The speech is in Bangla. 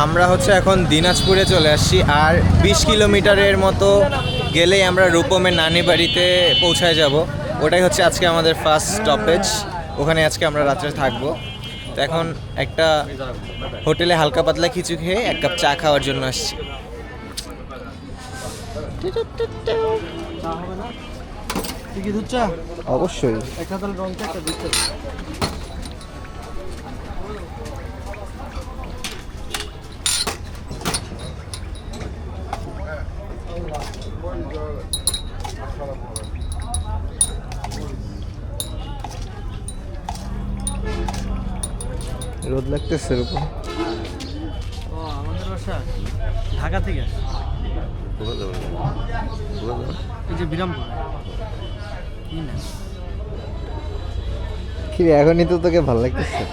আমরা হচ্ছে এখন দিনাজপুরে চলে আসছি, আর 20 কিলোমিটারের মতো গেলেই আমরা রূপমের নানি বাড়িতে পৌঁছায় যাব। ওটাই হচ্ছে আজকে আমাদের ফার্স্ট স্টপেজ, ওখানে আজকে আমরা রাত্রে থাকবো। তো এখন একটা হোটেলে হালকা পাতলা কিছু খেয়ে 1 কাপ চা খাওয়ার জন্য আসছি। চা হবে না? তুই কি দুধ চা? অবশ্যই। একটা তাহলে রং চা, একটা দুধ চা। রোদ লাগতেছে রূপম। ও আমাদের বাসা ঢাকা থেকে আসে। এই যে বিরামপুর। কি না? কি রে, এখনই তো তোকে ভালো লাগতেছে?